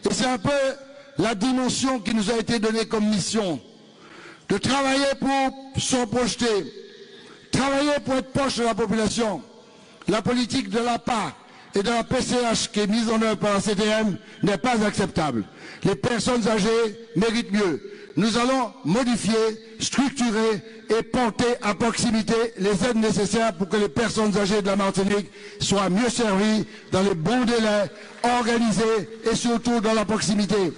Et c'est un peu la dimension qui nous a été donnée comme mission, de travailler pour se projeter, travailler pour être proche de la population. La politique de l'APA et de la PCH qui est mise en œuvre par la CTM n'est pas acceptable. Les personnes âgées méritent mieux. Nous allons modifier, structurer et porter à proximité les aides nécessaires pour que les personnes âgées de la Martinique soient mieux servies, dans les bons délais, organisées et surtout dans la proximité.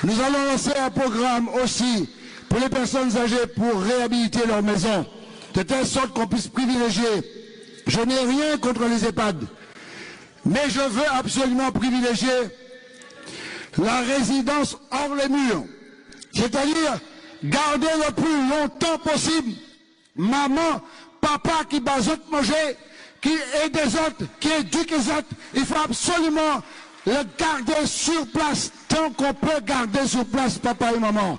Nous allons lancer un programme aussi pour les personnes âgées pour réhabiliter leur maison, de telle sorte qu'on puisse privilégier. Je n'ai rien contre les EHPAD, mais je veux absolument privilégier la résidence hors les murs, c'est-à-dire garder le plus longtemps possible maman, papa qui bazote manger, qui aide des autres, qui éduque les autres. Il faut absolument le garder sur place, tant qu'on peut garder sur place papa et maman.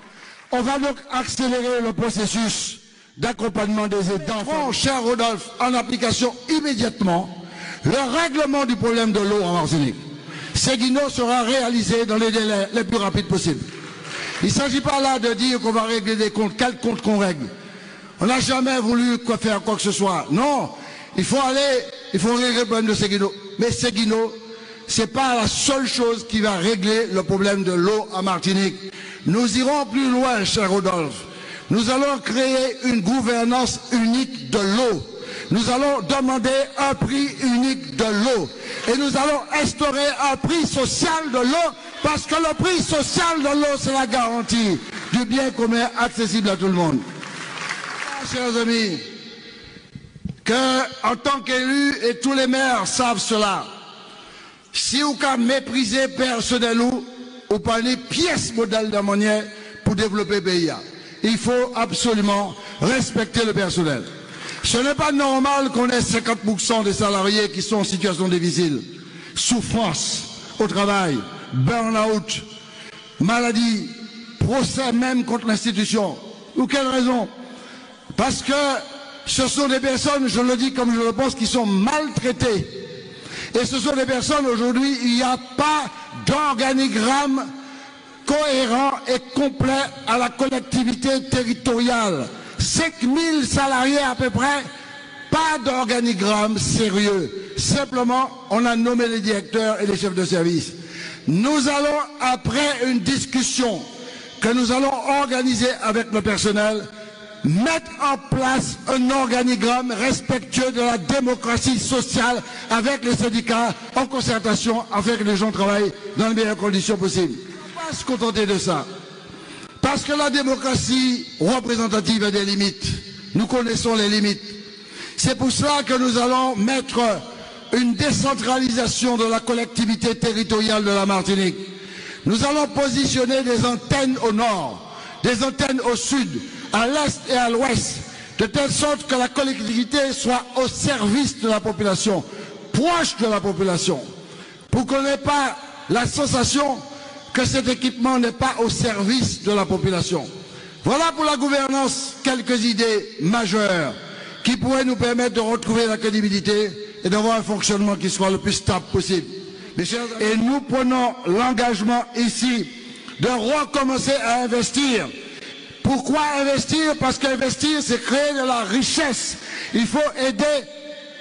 On va donc accélérer le processus d'accompagnement des aidants. Cher Rodolphe, en application immédiatement le règlement du problème de l'eau en Martinique. Séguino sera réalisé dans les délais les plus rapides possibles. Il ne s'agit pas là de dire qu'on va régler des comptes. Quel compte qu'on règle? On n'a jamais voulu faire quoi que ce soit. Non, il faut régler le problème de Séguino. Mais Séguino, ce n'est pas la seule chose qui va régler le problème de l'eau en Martinique. Nous irons plus loin, cher Rodolphe. Nous allons créer une gouvernance unique de l'eau. Nous allons demander un prix unique de l'eau. Et nous allons instaurer un prix social de l'eau, parce que le prix social de l'eau, c'est la garantie du bien commun accessible à tout le monde. Chers amis, en tant qu'élus, et tous les maires savent cela, si vous avez méprisé personnel ou pas les pièces modèles de manière pour développer le pays, il faut absolument respecter le personnel. Ce n'est pas normal qu'on ait 50% des salariés qui sont en situation difficile. Souffrance au travail, burn-out, maladie, procès même contre l'institution. Pour quelle raison? Parce que ce sont des personnes, je le dis comme je le pense, qui sont maltraitées. Et ce sont des personnes, aujourd'hui, il n'y a pas d'organigramme cohérent et complet à la collectivité territoriale. 5000 salariés à peu près, pas d'organigramme sérieux. Simplement, on a nommé les directeurs et les chefs de service. Nous allons, après une discussion que nous allons organiser avec le personnel, mettre en place un organigramme respectueux de la démocratie sociale avec les syndicats en concertation afin que les gens travaillent dans les meilleures conditions possibles. On ne va pas se contenter de ça. Parce que la démocratie représentative a des limites. Nous connaissons les limites. C'est pour cela que nous allons mettre une décentralisation de la collectivité territoriale de la Martinique. Nous allons positionner des antennes au nord, des antennes au sud, à l'est et à l'ouest, de telle sorte que la collectivité soit au service de la population, proche de la population, pour qu'on n'ait pas la sensation que cet équipement n'est pas au service de la population. Voilà pour la gouvernance quelques idées majeures qui pourraient nous permettre de retrouver la crédibilité et d'avoir un fonctionnement qui soit le plus stable possible. Et nous prenons l'engagement ici de recommencer à investir. Pourquoi investir? Parce qu'investir, c'est créer de la richesse. Il faut aider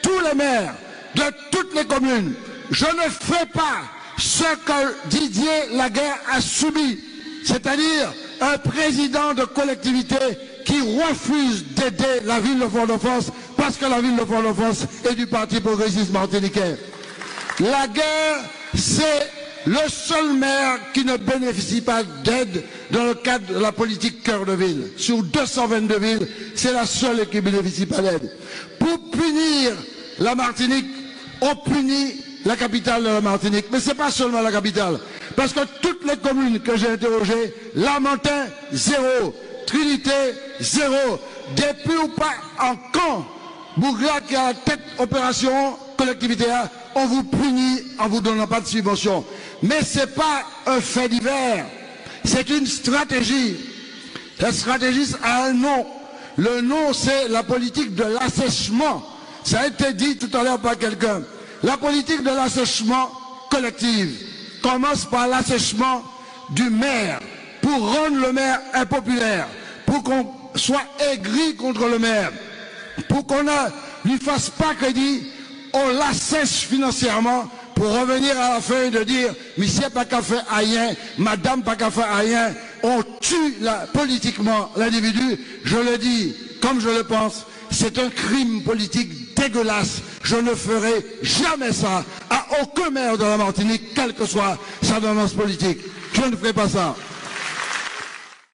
tous les maires de toutes les communes. Je ne ferai pas ce que Didier Laguerre a subi, c'est-à-dire un président de collectivité qui refuse d'aider la ville de Fort-de-France parce que la ville de Fort-de-France est du Parti progressiste martiniquais. Laguerre, c'est le seul maire qui ne bénéficie pas d'aide dans le cadre de la politique cœur de ville. Sur 222 villes, c'est la seule qui ne bénéficie pas d'aide. Pour punir la Martinique, on punit la capitale de la Martinique. Mais ce n'est pas seulement la capitale. Parce que toutes les communes que j'ai interrogées, Lamentin, 0. Trinité, 0. Depuis ou pas en camp, Bougla qui a la tête opération collectivité A, on vous punit en vous donnant pas de subvention. Mais ce n'est pas un fait divers. C'est une stratégie. La stratégie a un nom. Le nom, c'est la politique de l'assèchement. Ça a été dit tout à l'heure par quelqu'un. La politique de l'assèchement collectif. commence par l'assèchement du maire, pour rendre le maire impopulaire, pour qu'on soit aigri contre le maire, pour qu'on ne lui fasse pas crédit, on l'assèche financièrement pour revenir à la fin de dire monsieur pas qu'à faire rien, madame pas qu'à faire rien, on tue politiquement l'individu. Je le dis comme je le pense, c'est un crime politique dégueulasse. Je ne ferai jamais ça à aucun maire de la Martinique, quelle que soit sa tendance politique. Je ne ferai pas ça.